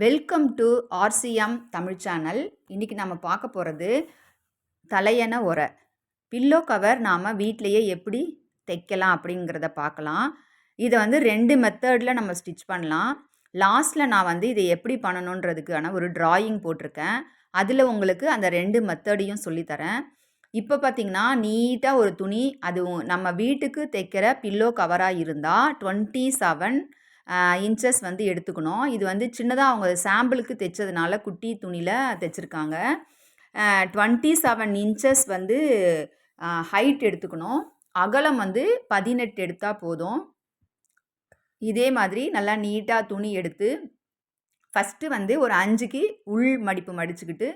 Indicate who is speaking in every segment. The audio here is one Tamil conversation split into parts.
Speaker 1: Welcome to RCM Tamil channel. இன்றைக்கி நம்ம பார்க்க போகிறது தலையணை உரை. பில்லோ கவர் நாம் வீட்டிலையே எப்படி தைக்கலாம் அப்படிங்கிறத பார்க்கலாம். இதை வந்து 2 மெத்தடில் நம்ம ஸ்டிச் பண்ணலாம். லாஸ்ட்டில் நான் இதை எப்படி பண்ணணுன்றதுக்கான ஒரு டிராயிங் போட்டிருக்கேன். அதில் உங்களுக்கு அந்த 2 மெத்தடையும் சொல்லித்தரேன். இப்போ பார்த்திங்கன்னா நீட்டாக ஒரு துணி, அதுவும் நம்ம வீட்டுக்கு தைக்கிற பில்லோ கவராக இருந்தால் 27 இன்ச்சஸ் எடுத்துக்கணும். இது சின்னதாக அவங்க சாம்பிளுக்கு தைச்சதுனால குட்டி துணியில் தைச்சிருக்காங்க. 27 இன்ச்சஸ் ஹைட் எடுத்துக்கணும். அகலம் 18 எடுத்தால் போதும். இதே மாதிரி நல்லா நீட்டாக துணி எடுத்து ஃபஸ்ட்டு ஒரு 5க்கு உள் மடிப்பு மடிச்சுக்கிட்டு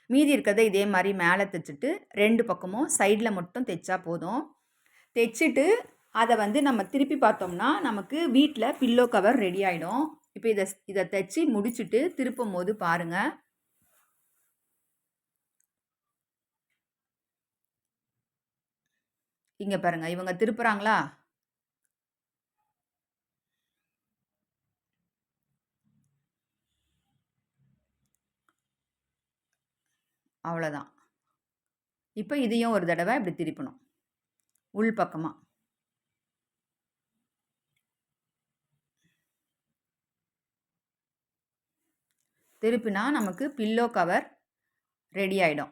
Speaker 1: மீதி இருக்கிறத இதே மாதிரி மேலே தைச்சிட்டு 2 பக்கமும் சைடில் மட்டும் தைச்சா போதும். தைச்சிட்டு அதை நம்ம திருப்பி பார்த்தோம்னா நமக்கு வீட்டில் பில்லோ கவர் ரெடி ஆகிடும். இப்போ இதை தைச்சி முடிச்சுட்டு திருப்பும் போது பாருங்கள். இங்கே பாருங்கள், இவங்க திருப்புறாங்களா? அவ்வளோதான். இப்போ இதையும் ஒரு தடவை இப்படி திருப்பணும் உள் பக்கமாக. திருப்பினா நமக்கு பில்லோ கவர் ரெடி ஆகிடும்.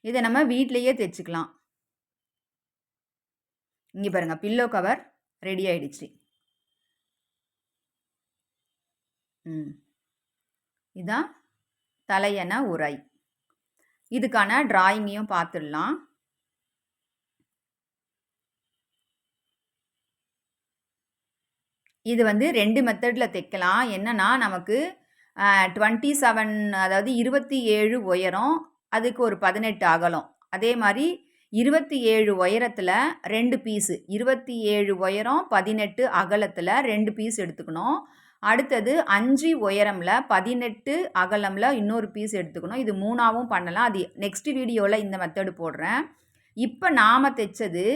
Speaker 1: இதை நம்ம வீட்டிலையே தைச்சிக்கலாம். இங்கே பாருங்கள், பில்லோ கவர் ரெடி ஆகிடுச்சு. இதுதான் தலையணை உரை. இதுக்கான டிராயிங்கையும் பார்த்துடலாம். இது 2 மெத்தடில் தைக்கலாம். என்னென்னா நமக்கு 27, அதாவது 27 உயரம், அதுக்கு ஒரு 18 அகலம். அதே மாதிரி 27 உயரத்தில் 2 பீஸு, 27 உயரம் 18 அகலத்தில் 2 பீஸ் எடுத்துக்கணும். அடுத்தது 5 உயரமில் 18 அகலமில் இன்னொரு பீஸ் எடுத்துக்கணும். இது 3ஆகவும் பண்ணலாம். அது நெக்ஸ்ட் வீடியோவில் இந்த மெத்தடு போடுறேன். இப்போ நாம் தைச்சது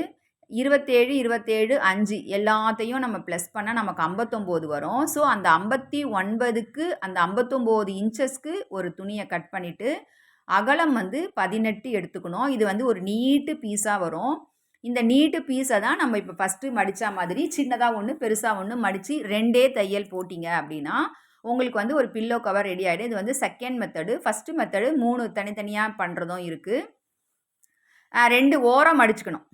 Speaker 1: 27, 27, 5 எல்லாத்தையும் நம்ம ப்ளஸ் பண்ணால் நமக்கு 59 வரும். ஸோ அந்த 59க்கு அந்த 59 இன்ச்சஸ்க்கு ஒரு துணியை கட் பண்ணிவிட்டு அகலம் 18 எடுத்துக்கணும். இது ஒரு நீட்டு பீஸாக வரும். இந்த நீட்டு பீஸை தான் நம்ம இப்போ ஃபஸ்ட்டு மடித்தா மாதிரி சின்னதாக ஒன்று பெருசாக ஒன்று மடித்து 2 தையல் போட்டிங்க அப்படின்னா உங்களுக்கு ஒரு பில்லோ கவர் ரெடி ஆகிடும். இது செகண்ட் மெத்தடு. ஃபஸ்ட்டு மெத்தடு 3 தனித்தனியாக பண்ணுறதும் இருக்குது. 2 ஓரம் மடிச்சுக்கணும்.